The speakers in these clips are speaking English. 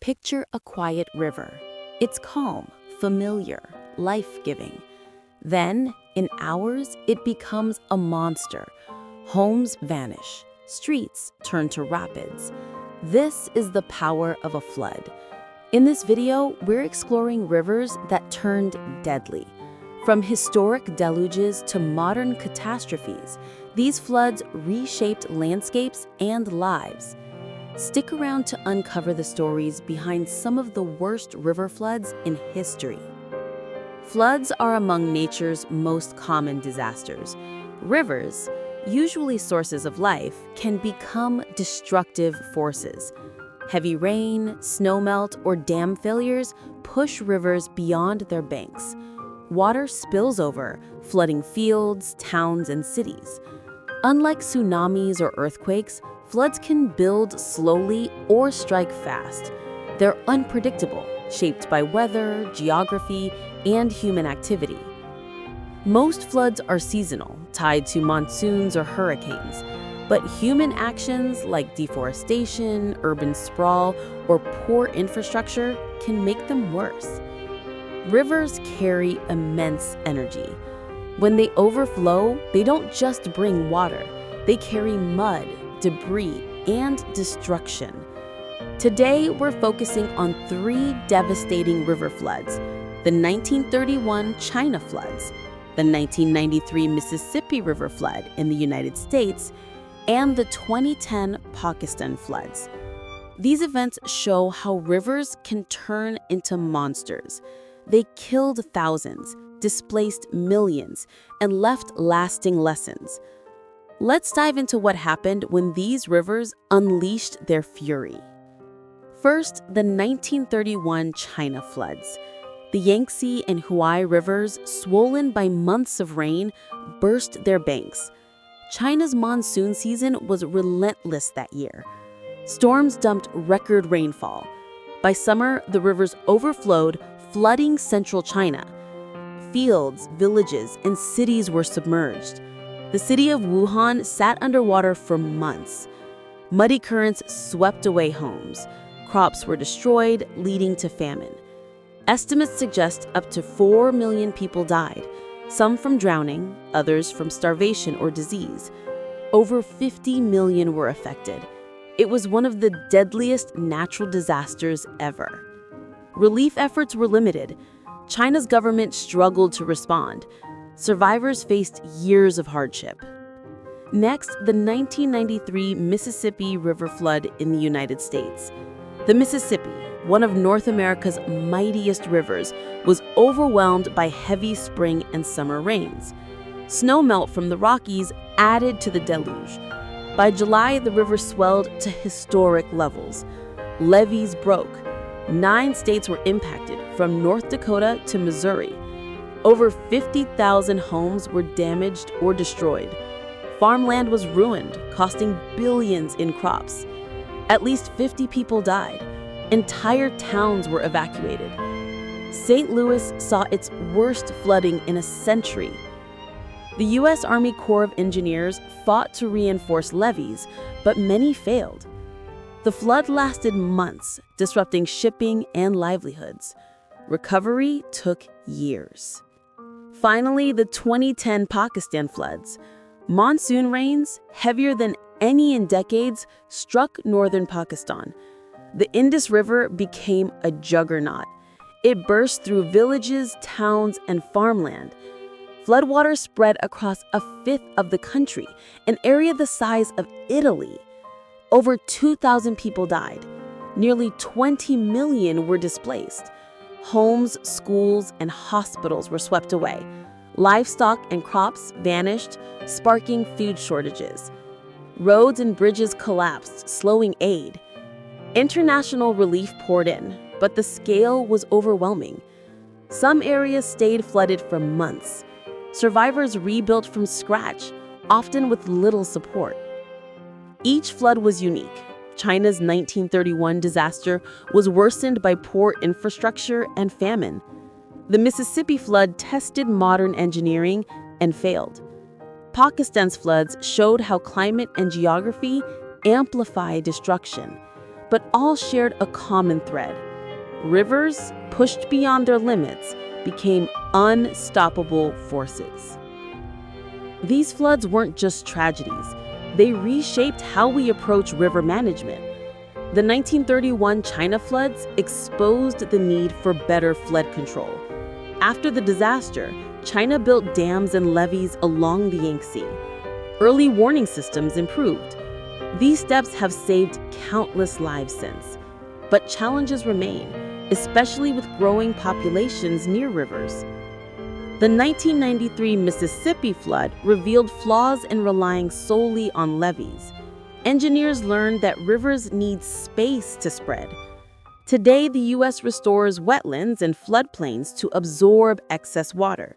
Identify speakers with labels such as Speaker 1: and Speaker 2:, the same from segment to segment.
Speaker 1: Picture a quiet river. It's calm, familiar, life-giving. Then, in hours, it becomes a monster. Homes vanish. Streets turn to rapids. This is the power of a flood. In this video, we're exploring rivers that turned deadly. From historic deluges to modern catastrophes, these floods reshaped landscapes and lives. Stick around to uncover the stories behind some of the worst river floods in history. Floods are among nature's most common disasters. Rivers, usually sources of life, can become destructive forces. Heavy rain, snowmelt, or dam failures push rivers beyond their banks. Water spills over, flooding fields, towns, and cities. Unlike tsunamis or earthquakes, floods can build slowly or strike fast. They're unpredictable, shaped by weather, geography, and human activity. Most floods are seasonal, tied to monsoons or hurricanes, but human actions like deforestation, urban sprawl, or poor infrastructure can make them worse. Rivers carry immense energy. When they overflow, they don't just bring water, they carry mud, debris, and destruction. Today, we're focusing on 3 devastating river floods: the 1931 China floods, the 1993 Mississippi River flood in the United States, and the 2010 Pakistan floods. These events show how rivers can turn into monsters. They killed thousands, displaced millions, and left lasting lessons. Let's dive into what happened when these rivers unleashed their fury. First, the 1931 China floods. The Yangtze and Huai rivers, swollen by months of rain, burst their banks. China's monsoon season was relentless that year. Storms dumped record rainfall. By summer, the rivers overflowed, flooding central China. Fields, villages, and cities were submerged. The city of Wuhan sat underwater for months. Muddy currents swept away homes. Crops were destroyed, leading to famine. Estimates suggest up to 4 million people died, some from drowning, others from starvation or disease. Over 50 million were affected. It was one of the deadliest natural disasters ever. Relief efforts were limited. China's government struggled to respond. Survivors faced years of hardship. Next, the 1993 Mississippi River flood in the United States. The Mississippi, one of North America's mightiest rivers, was overwhelmed by heavy spring and summer rains. Snowmelt from the Rockies added to the deluge. By July, the river swelled to historic levels. Levees broke. 9 states were impacted, from North Dakota to Missouri. Over 50,000 homes were damaged or destroyed. Farmland was ruined, costing billions in crops. At least 50 people died. Entire towns were evacuated. St. Louis saw its worst flooding in a century. The U.S. Army Corps of Engineers fought to reinforce levees, but many failed. The flood lasted months, disrupting shipping and livelihoods. Recovery took years. Finally, the 2010 Pakistan floods. Monsoon rains, heavier than any in decades, struck northern Pakistan. The Indus River became a juggernaut. It burst through villages, towns, and farmland. Floodwater spread across a fifth of the country, an area the size of Italy. Over 2,000 people died. Nearly 20 million were displaced. Homes, schools, and hospitals were swept away. Livestock and crops vanished, sparking food shortages. Roads and bridges collapsed, slowing aid. International relief poured in, but the scale was overwhelming. Some areas stayed flooded for months. Survivors rebuilt from scratch, often with little support. Each flood was unique. China's 1931 disaster was worsened by poor infrastructure and famine. The Mississippi flood tested modern engineering and failed. Pakistan's floods showed how climate and geography amplify destruction. but all shared a common thread. Rivers, pushed beyond their limits, became unstoppable forces. These floods weren't just tragedies. They reshaped how we approach river management. The 1931 China floods exposed the need for better flood control. After the disaster, China built dams and levees along the Yangtze. Early warning systems improved. These steps have saved countless lives since. But challenges remain, especially with growing populations near rivers. The 1993 Mississippi flood revealed flaws in relying solely on levees. Engineers learned that rivers need space to spread. Today, the U.S. restores wetlands and floodplains to absorb excess water.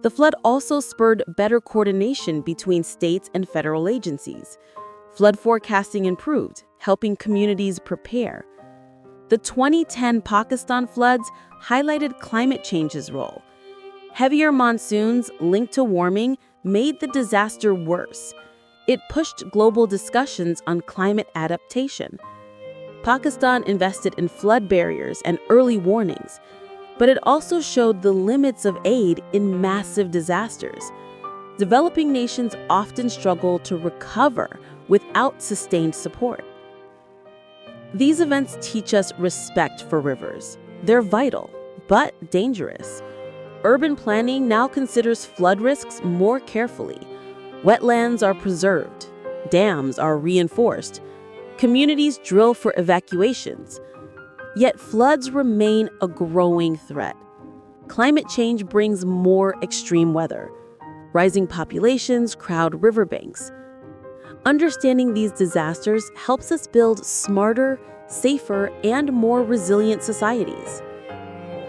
Speaker 1: The flood also spurred better coordination between states and federal agencies. Flood forecasting improved, helping communities prepare. The 2010 Pakistan floods highlighted climate change's role. Heavier monsoons linked to warming made the disaster worse. It pushed global discussions on climate adaptation. Pakistan invested in flood barriers and early warnings, but it also showed the limits of aid in massive disasters. Developing nations often struggle to recover without sustained support. These events teach us respect for rivers. They're vital, but dangerous. Urban planning now considers flood risks more carefully. Wetlands are preserved. Dams are reinforced. Communities drill for evacuations. Yet floods remain a growing threat. Climate change brings more extreme weather. Rising populations crowd riverbanks. Understanding these disasters helps us build smarter, safer, and more resilient societies.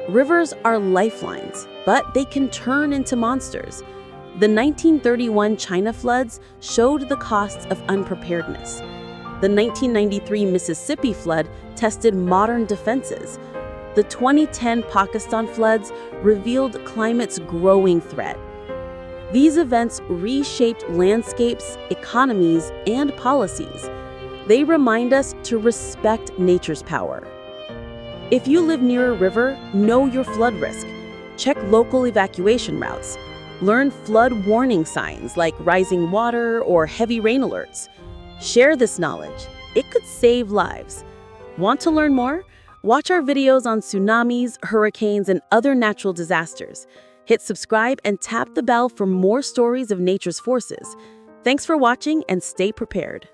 Speaker 1: Rivers are lifelines, but they can turn into monsters. The 1931 China floods showed the costs of unpreparedness. The 1993 Mississippi flood tested modern defenses. The 2010 Pakistan floods revealed climate's growing threat. These events reshaped landscapes, economies, and policies. They remind us to respect nature's power. If you live near a river, know your flood risk. Check local evacuation routes. Learn flood warning signs like rising water or heavy rain alerts. Share this knowledge. It could save lives. Want to learn more? Watch our videos on tsunamis, hurricanes, and other natural disasters. Hit subscribe and tap the bell for more stories of nature's forces. Thanks for watching and stay prepared.